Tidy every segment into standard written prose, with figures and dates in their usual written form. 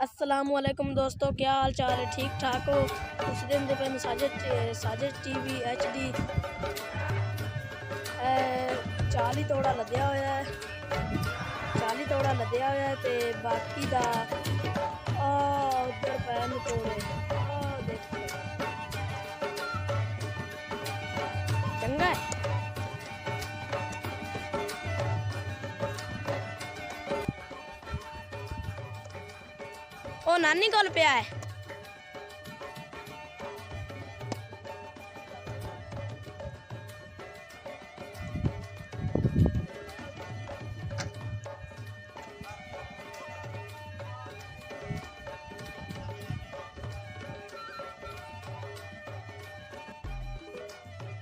अस्सलामुअलैकुम दोस्तों, क्या हाल चाल है? ठीक ठाक हो? उस दिन पे साजिद टीवी HD 40 तोड़ा लद्या होया है। 40 तोड़ा लद्या होया है ते बाकी दा उधर पैन तोड़े देखो चंगा है। ओ नानी कोल पिया है।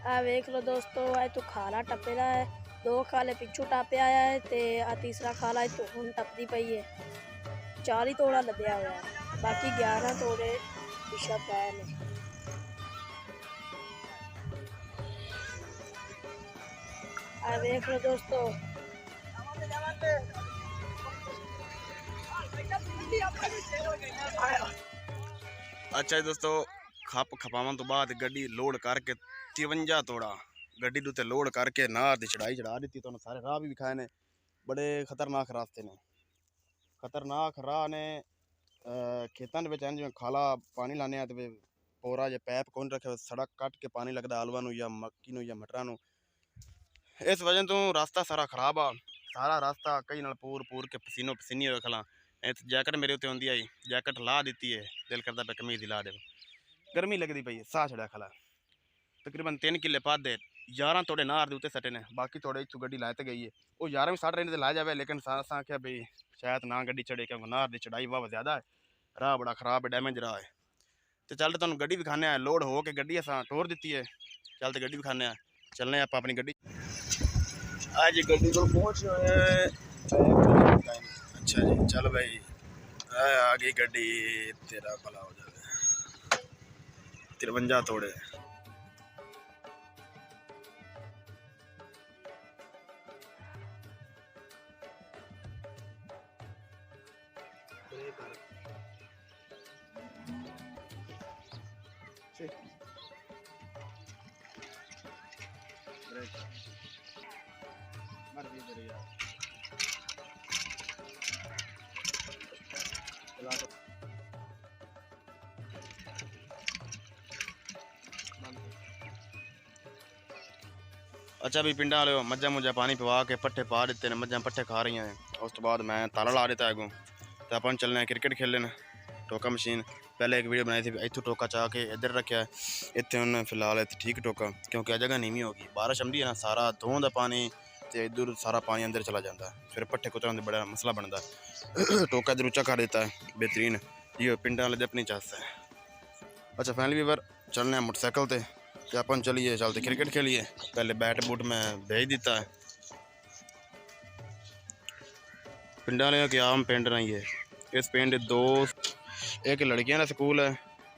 आ वेख लो दोस्तों, आ तू खाला टपे दा है। 2 खाले पिछू टापे आया है ते आ तीसरा खाला तू हुन टपदी पई है। 40 तोड़ा लद्या हुआ है, बाकी 11 तोड़े पिछा पै ने। आ वेख लो दोस्तों, अच्छा जी दोस्तों, खपावन तो बाद गड्डी लोड करके 53 तोड़ा गड्डी उत्ते लोड करके नार की चढ़ाई चढ़ा दी। तो सारे राह भी विखाए ने, बड़े खतरनाक रास्ते ने। खतरनाक राह ने खेतों के जिवें खाला पानी लाने तो पोरा जो पैप कौन रखे सड़क कट के पानी लगता आलूआ या मक्की या मटरां। इस वजह तो रास्ता सारा खराब आ। सारा रास्ता कई नाल पूर के पसीनो पसीनी हो खला। जैकेट मेरे उत्ते आँदी आई, जैकेट ला दी है, दिल करता पे कमीज ला दे। गर्मी लगती पई, साह चढ़ा खला। तकरीबन 3 किले पादे 11 तोड़े नार के उत्ते सटे ने, बाकी तोड़े इतों गड्डी लाए तो गई है। वो 11 भी साढ़ रहे ला जाए, लेकिन अस आख्या भाई शायद ना गड्डी चढ़े, क्योंकि नार की चढ़ाई वाह ज़्यादा है, राह बड़ा खराब है, डैमेज राह है। तो चल तुम गड्डी विखाने लोड हो के गड्डी अस टोर दी है। चल तो गड्डी विखाने चलने आप अपनी गड्डी। आज गड्डी को पहुँच। अच्छा जी, चल भाई आ गई गड्डी, तेरा भला हो जाए। 53 तोड़े अच्छा भी पिंडा वाले मज्जा मुझा पानी पवा के पट्ठे पा दिते ने, मज्जा पट्ठे खा रही हैं। उस तो बाद मैं ताला ला दिता अगों, तो अपन चलने क्रिकेट खेलन टोका मशीन। पहले एक वीडियो बनाई थी, इतों टोका चाह के इधर रखा, इतने उन्हें फिलहाल इतने ठीक टोका, क्योंकि जगह नीवी होगी, बारिश आँदी है ना, सारा धों का पानी तो इधर सारा पानी अंदर चला जाता है, फिर पट्ठे कुतरन बड़ा मसला बनता है। टोका इधर उच्चा कर देता है, बेहतरीन ये पिंडा वाले अपनी चाहता है। अच्छा फैमिली भी बार चलने मोटरसाइकिल से, अपन चलिए चलते क्रिकेट खेलिए। पहले बैट बूट में भेज दिता है। पिंड वाले के आम पिंड नहीं है, इस पिंड दो, एक लड़कियां का स्कूल है,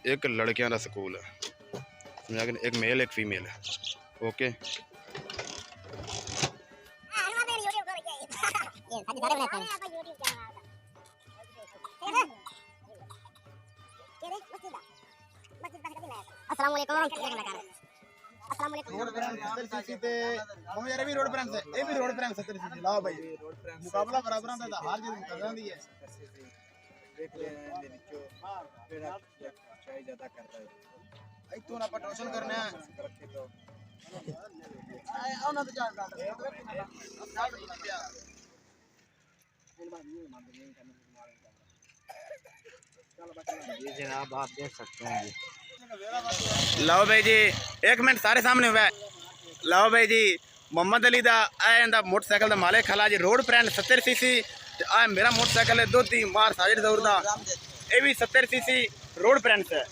एक लड़कियां का स्कूल है, समझा कि एक मेल एक फीमेल है। ओके मुकाबला बराबर हार जीत करना है। जनाब आप देख सकते हैं जी। लो भाई जी, एक मिनट सारे सामने हुआ है। लो भाई जी, मोहम्मद अली दा मोटरसाइकिल का मालिक खला जी, रोड फ्रेंड 70 सीसी। आ मेरा मोटरसाइकिल है दोधी मार साजिद दौर का, ये भी 70 सीसी रोड फ्रेंड है।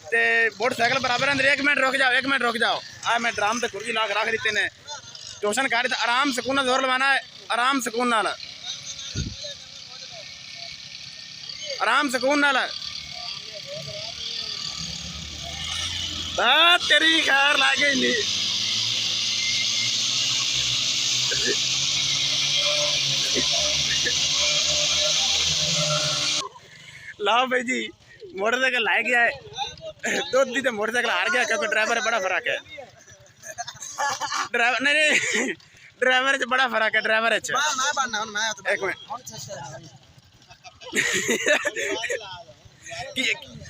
ते मोटरसाइकिल बराबर अंदर। एक मिनट रुक जाओ, एक मिनट रुक जाओ। आ मैं ड्राम तो कुर्सी ला के रख दी ने, ट्यूशन कर आराम सुकून जोर लवाना है, आराम सुकून नाल, आराम सुकून नाल। तेरी खैर लागे नहीं। लाओ भाई जी मोटरसाइकिल ला गया है दो दी तो मोटरसाइकिल हार गया क्योंकि ड्राइवर है बड़ा फर्क है ड्राइवर नहीं ड्राइवर से बड़ा फर्क है ड्राइवर है एक मिनट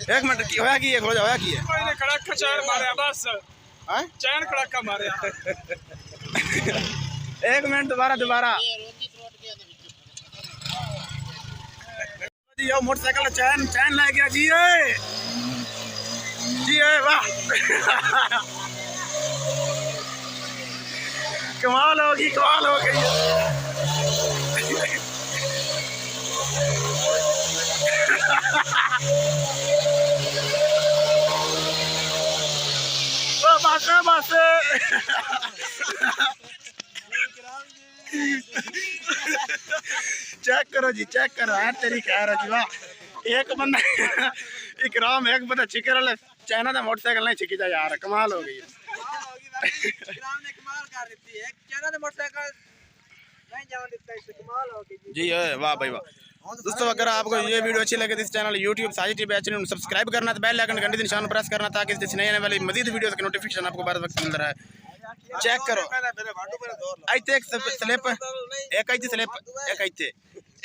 एक मिनट की होया की हो जाओ की है कड़क चैन मारे बस हां चैन कड़क मारे एक मिनट दोबारा जी यो मोटरसाइकिल चैन ला गया जी वाह कमाल हो गई बस चेक करो जी चेक करो है तेरी खैर जी वाह एक बंदा इकराम एक बंदा चिकर वाले चाइना का मोटरसाइकिल नहीं छिकी था यार कमाल हो गई जी वाह भाई वाह दोस्तों अगर आपको ये वीडियो अच्छी लगे तो इस channel YouTube Sajid TV channel subscribe करना तो बेल आइकन घंटे निशान प्रेस करना ताकि इससे नए आने वाली मजीद वीडियोस के नोटिफिकेशन आपको बार वक्त मिल रहा है चेक करो आइते एक स्लिप एक आइते स्लिप एक आइते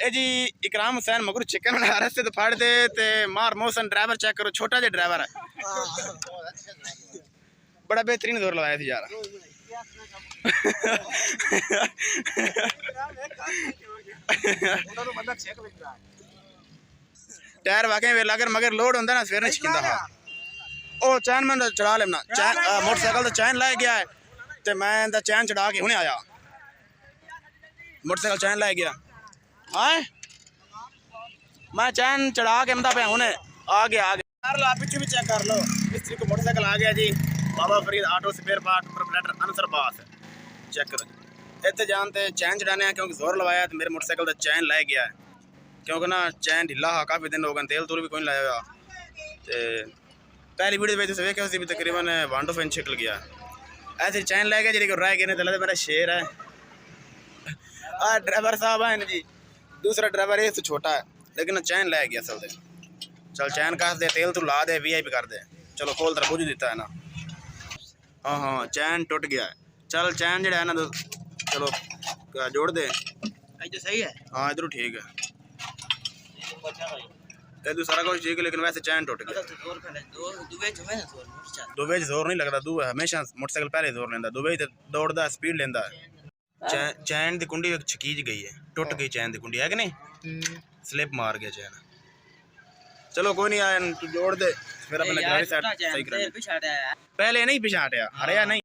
ए जी इकराम हुसैन मगर चिकन वाला रस्ते तो फाड़ दे ते मार मौसन ड्राइवर चेक करो छोटा जे ड्राइवर है बड़ा बेहतरीन जोर लगाया थी यार टायर वाकई वे अगर मगर लोड होंदा ना फिर नहीं छिकिंदा हां ओ चैन में चढ़ा लेना चैन मोटरसाइकिल तो चैन लाए गया है ते मैं इंदा चैन चढ़ा के हुने आया मोटरसाइकिल चैन लाए गया हां मैं चैन चढ़ा के इंदा पे हुने आ गया कर लो पीछे भी चेक कर लो मिस्त्री को मोटरसाइकिल आ गया जी Baba Farid auto spare part proprietor Ansar बास चेक करो इतने जानते चैन चढ़ाने हैं क्योंकि जोर लगाया तो मेरे मोटरसाइकिल का चैन ला गया है क्योंकि ना चैन ढिला हा काफ़ी दिन हो गए तेल तूल भी कोई नहीं लाया हुआ तो पहली वीडियो में तो वेखे भी तकरीबन 1 इंच निकल गया ऐसे चैन ला गया जी रह गए तो मेरा शेर है ड्राइवर साहब है जी दूसरा ड्राइवर ये तो छोटा है लेकिन चैन ला गया सब चल चैन काट दे तेल तू ला दे VIP कर दे चलो खोल तरह बुझ देता है ना हाँ चैन टूट गया है चल चैन जड़ा है ना तो चलो जोड़ दे सही है हाँ इधर ठीक है इधर सारा कुछ ठीक है लेकिन वैसे चैन टूट गया दुबई जोर नहीं लगता दुबई हमेशा मोटरसाइकिल पहले जोर लेंदा दुबई तो दौड़दा स्पीड लेंदा चैन दी कुंडी छकीज गई है टूट गई चैन दी कुंडी है कि नहीं स्लिप मार गया चैन चलो कोई नहीं आया तू जोड़ दे फिर अपने गाड़ी साइड सही कर पहले नहीं पिछाड़या हरिया नहीं